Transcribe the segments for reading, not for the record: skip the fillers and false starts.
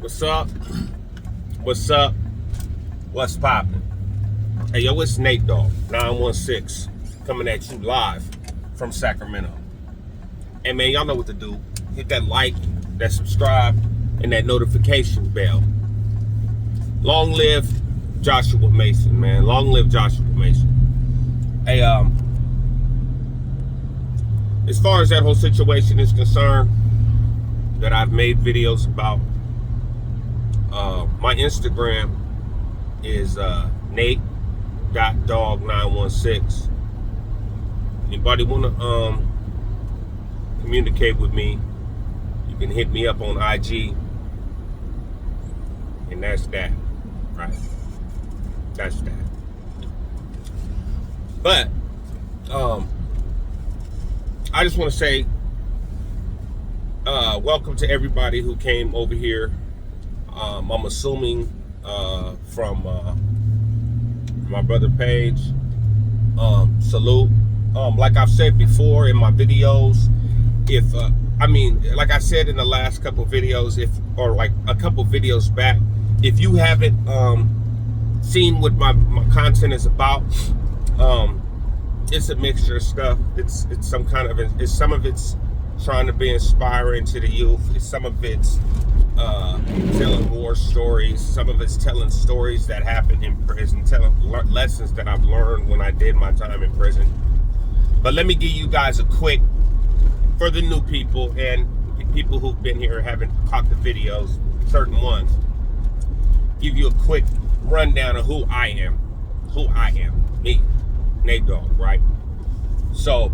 What's up? What's up? What's poppin'? Hey, yo, it's Nate Dogg 916 coming at you live from Sacramento. And man, y'all know what to do. Hit that like, that subscribe, and that notification bell. Long live Joshua Mason, man. Long live Joshua Mason. Hey, as far as that whole situation is concerned, that I've made videos about, my Instagram is Nate.dog916. Anybody want to communicate with me, you can hit me up on IG. And that's that, right? That's that. But I just want to say welcome to everybody who came over here. I'm assuming from my brother Page. Salute. Like I've said before in my videos, if like I said in the last couple videos, or like a couple videos back, if you haven't seen what my content is about, it's a mixture of stuff. It's some kind of some of it's trying to be inspiring to the youth. Some of it's telling war stories. Some of it's telling stories that happened in prison, telling lessons that I've learned when I did my time in prison. But let me give you guys a quick, for the new people and people who've been here and haven't caught the videos, certain ones, give you a quick rundown of who I am. Who I am. Me, Nate Dogg, right? So,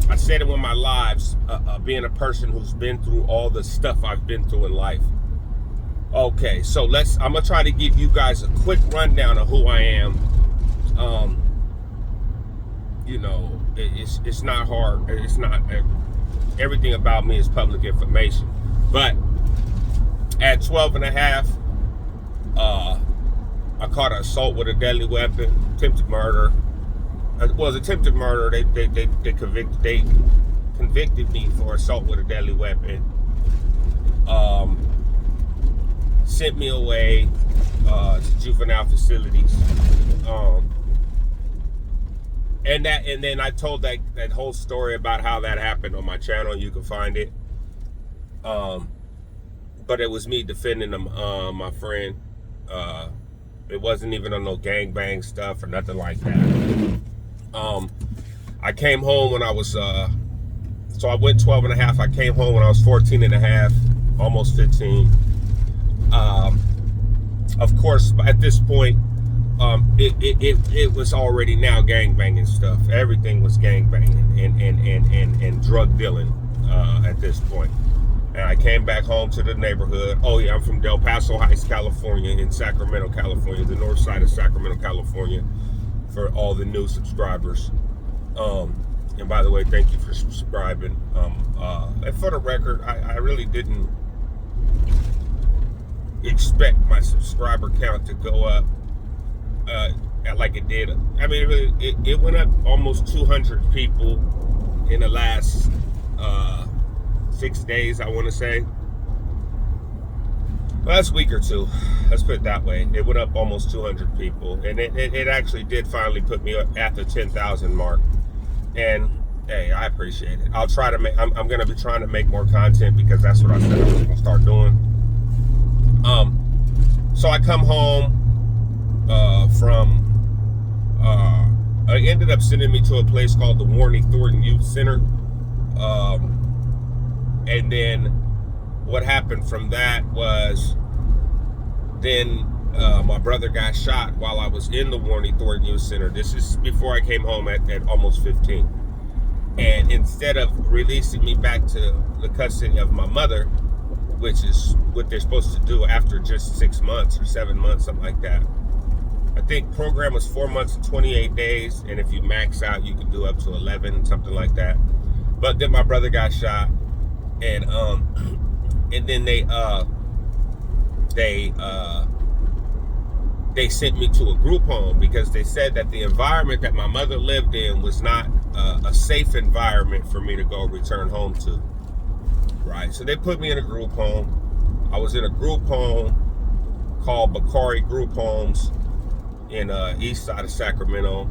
I said it in my lives, being a person who's been through all the stuff I've been through in life. Okay, so I'm gonna try to give you guys a quick rundown of who I am. You know, it's not hard. It's not, everything about me is public information. But at 12 and a half, I caught an assault with a deadly weapon, attempted murder. It was attempted murder. They convicted me for assault with a deadly weapon. Sent me away to juvenile facilities. And then I told that whole story about how that happened on my channel. You can find it. But it was me defending my friend. It wasn't even on no gangbang stuff or nothing like that. I came home when I was, so I went 12 and a half. I came home when I was 14 and a half, almost 15. Of course, at this point, it was already now gangbanging stuff. Everything was gangbanging and drug dealing at this point. And I came back home to the neighborhood. Oh yeah, I'm from Del Paso Heights, California, in Sacramento, California, the north side of Sacramento, California, for all the new subscribers. And by the way, thank you for subscribing. And for the record, I really didn't expect my subscriber count to go up like it did. I mean, it went up almost 200 people in the last 6 days, I want to say. Last week or two, let's put it that way. It went up almost 200 people, and it actually did finally put me up at the 10,000 mark. And hey, I appreciate it. I'll try to make. I'm going to be trying to make more content because that's what I said I was going to start doing. So I come home I ended up sending me to a place called the Warney Thornton Youth Center. And then what happened from that was then my brother got shot while I was in the Warney Thornton Youth Center. This is before I came home at almost 15. And instead of releasing me back to the custody of my mother, which is what they're supposed to do after just 6 months or 7 months, something like that. I think program was 4 months and 28 days, and if you max out, you can do up to 11, something like that. But then my brother got shot, and then they sent me to a group home because they said that the environment that my mother lived in was not a safe environment for me to go return home to. right? So they put me in a group home. I was in a group home called Bakari Group Homes in east side of Sacramento.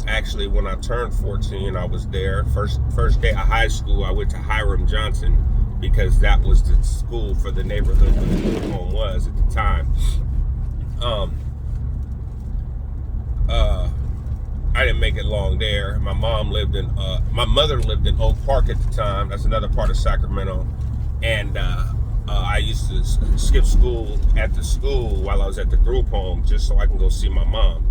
Actually, when I turned 14, I was there. First day of high school, I went to Hiram Johnson because that was the school for the neighborhood where the group home was at the time. I didn't make it long there. My mother lived in Oak Park at the time. That's another part of Sacramento. And I used to skip school at the school while I was at the group home just so I can go see my mom.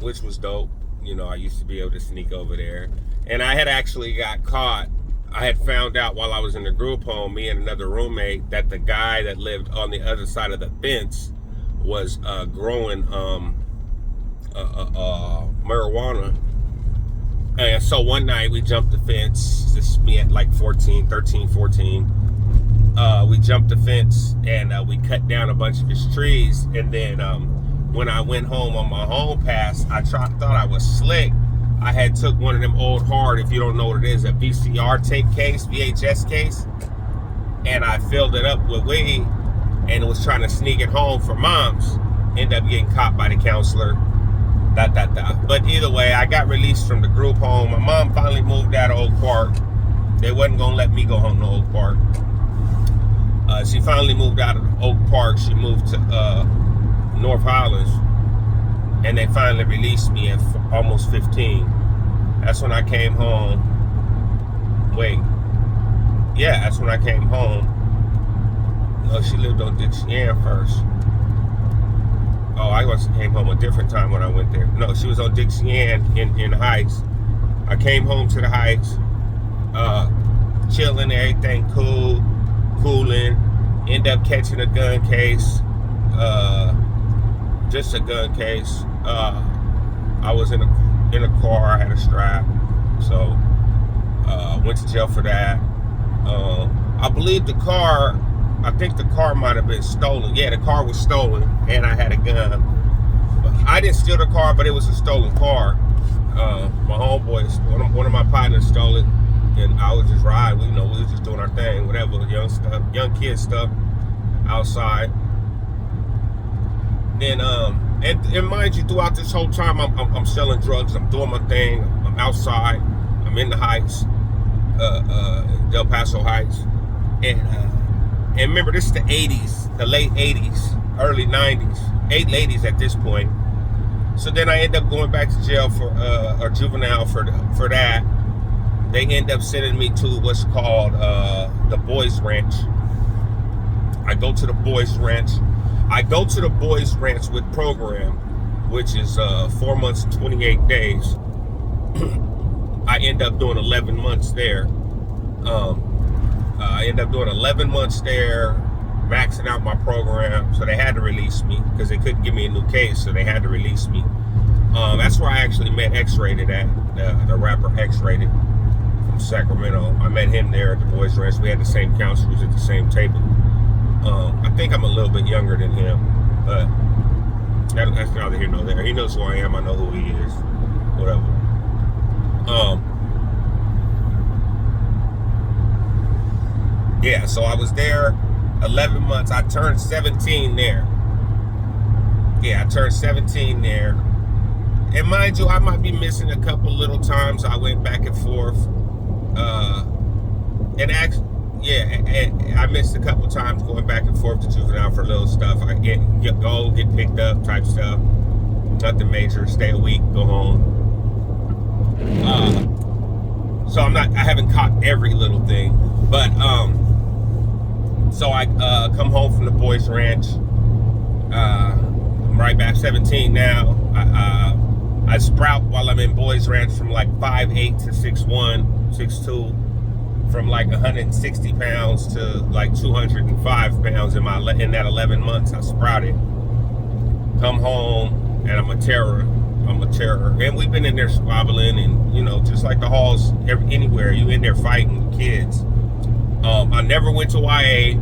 Which was dope. You know, I used to be able to sneak over there. And I had actually got caught. I had found out while I was in the group home, me and another roommate, that the guy that lived on the other side of the fence was growing marijuana. And so one night we jumped the fence. This is me at like 13, 14. We jumped the fence and we cut down a bunch of his trees. And then when I went home on my home pass, I thought I was slick. I had took one of them old hard, if you don't know what it is, a VCR tape case, VHS case, and I filled it up with weed and was trying to sneak it home for moms. Ended up getting caught by the counselor. But either way, I got released from the group home. My mom finally moved out of Oak Park. They wasn't gonna let me go home to Oak Park. She finally moved out of Oak Park. She moved to North Highlands, and they finally released me at almost 15. That's when I came home. That's when I came home. No, she lived on Detention first. Oh, I came home a different time when I went there. No, she was on Dixie in the Heights. I came home to the Heights, chilling, everything cooling. End up catching a gun case, just a gun case. I was in a car. I had a strap, so went to jail for that. I believe the car. I think the car might have been stolen. Yeah, the car was stolen, and I had a gun. I didn't steal the car, but it was a stolen car. My homeboy, one of my partners stole it, and I was just riding. We was just doing our thing, whatever, young kid stuff, outside. Then, and mind you, throughout this whole time, I'm selling drugs. I'm doing my thing. I'm outside. I'm in the Heights, Del Paso Heights, and remember, this is the 80s, the late 80s, early 90s, late 80s at this point. So then I end up going back to jail for or juvenile for that. They end up sending me to what's called the Boys Ranch. I go to the Boys Ranch. I go to the Boys Ranch with program, which is 4 months and 28 days. I end up doing 11 months there. I ended up doing 11 months there, maxing out my program, so they had to release me because they couldn't give me a new case, so they had to release me. That's where I actually met X-Rated at, the rapper X-Rated from Sacramento. I met him there at the Boys Ranch. We had the same counselors at the same table. I think I'm a little bit younger than him, but that's neither here nor there. He knows who I am. I know who he is. Whatever. Yeah, so I was there 11 months. I turned 17 there. Yeah, I turned 17 there. And mind you, I might be missing a couple little times. I went back and forth. I missed a couple times going back and forth to juvenile for little stuff. I get picked up type stuff. Nothing major. Stay a week, go home. So I haven't caught every little thing, but so I come home from the Boys Ranch. I'm right back 17 now. I sprout while I'm in Boys Ranch from like 5'8" to 6'1", 6'2", from like 160 pounds to like 205 pounds in that 11 months. I sprouted. Come home and I'm a terror. And we've been in there squabbling and, just like the halls, anywhere, you in there fighting with kids. I never went to YA,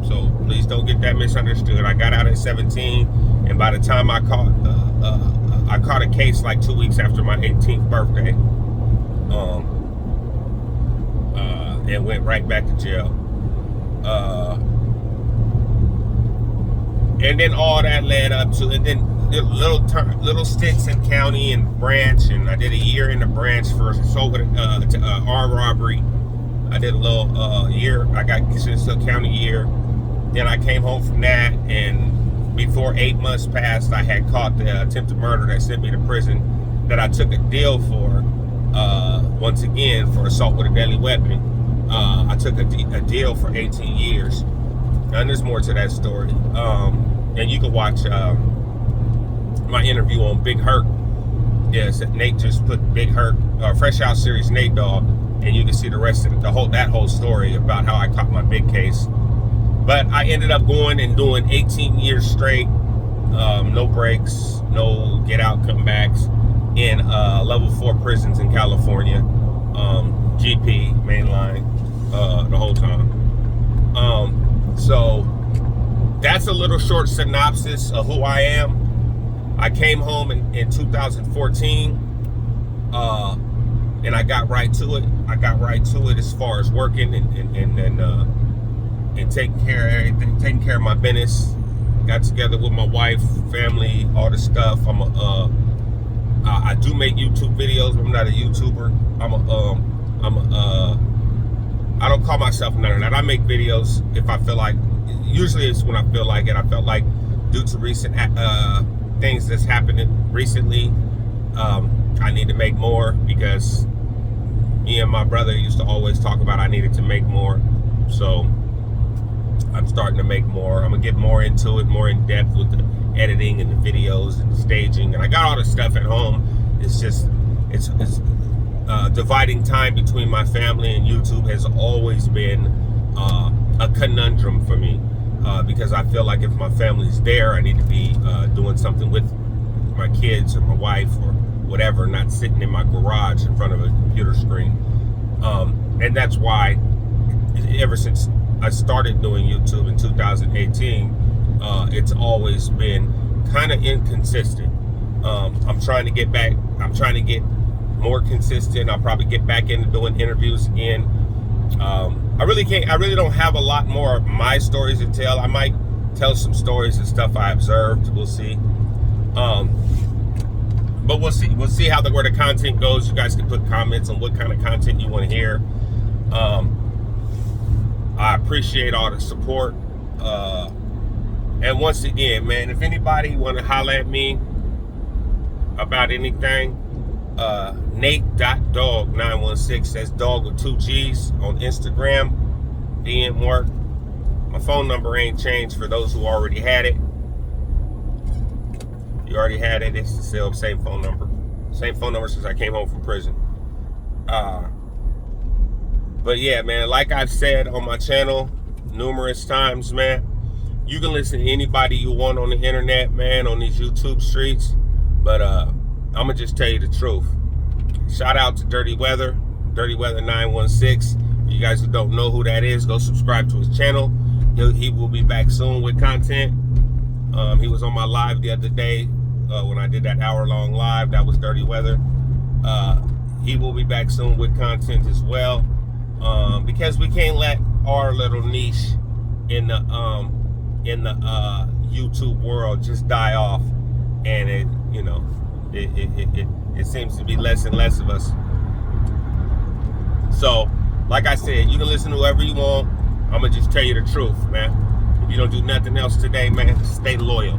so please don't get that misunderstood. I got out at 17, and by the time I caught a case like 2 weeks after my 18th birthday. And went right back to jail. And then all that led up to, and then little stints in county and branch, and I did a year in the branch for armed robbery. I did a little year. I got considered a county year. Then I came home from that, and before 8 months passed, I had caught the attempted murder that sent me to prison. That I took a deal for, once again, for assault with a deadly weapon. I took a deal for 18 years. And there's more to that story. And you can watch my interview on Big Hurt. Yes, Nate just put Big Hurt, Fresh Out Series Nate Dogg, and you can see the rest of that whole story about how I caught my big case. But I ended up going and doing 18 years straight, no breaks, no get out, come backs, in level 4 prisons in California, GP, mainline, the whole time. So that's a little short synopsis of who I am. I came home in 2014, and I got right to it. I got right to it as far as working and taking care of everything, taking care of my business. Got together with my wife, family, all the stuff. I do make YouTube videos, but I'm not a YouTuber. I don't call myself none of that. I make videos if I feel like. Usually it's when I feel like it. I felt like due to recent things that's happening recently, I need to make more, because me and my brother used to always talk about I needed to make more. So I'm starting to make more. I'm gonna get more into it, more in depth with the editing and the videos and the staging. And I got all the stuff at home. It's just it's dividing time between my family and YouTube has always been a conundrum for me, because I feel like if my family's there, I need to be doing something with my kids or my wife or whatever, not sitting in my garage in front of a computer screen. And that's why ever since I started doing YouTube in 2018, it's always been kind of inconsistent. I'm trying to get back. I'm trying to get more consistent. I'll probably get back into doing interviews again. I really don't have a lot more of my stories to tell. I might tell some stories and stuff I observed. We'll see. But we'll see. We'll see where the content goes. You guys can put comments on what kind of content you want to hear. I appreciate all the support. And once again, man, if anybody want to holler at me about anything, Nate.dog916, that's dog with 2 G's on Instagram, DM work. My phone number ain't changed for those who already had it. You already had it, it's still the same phone number. Same phone number since I came home from prison. But yeah, man, like I've said on my channel numerous times, man, you can listen to anybody you want on the internet, man, on these YouTube streets. But I'm gonna just tell you the truth. Shout out to Dirty Weather 916. You guys who don't know who that is, go subscribe to his channel. He will be back soon with content. He was on my live the other day when I did that hour-long live. That was Dirty Weather. He will be back soon with content as well, because we can't let our little niche in the YouTube world just die off, and it seems to be less and less of us. So, like I said, you can listen to whoever you want. I'm gonna just tell you the truth, man. If you don't do nothing else today, man, stay loyal.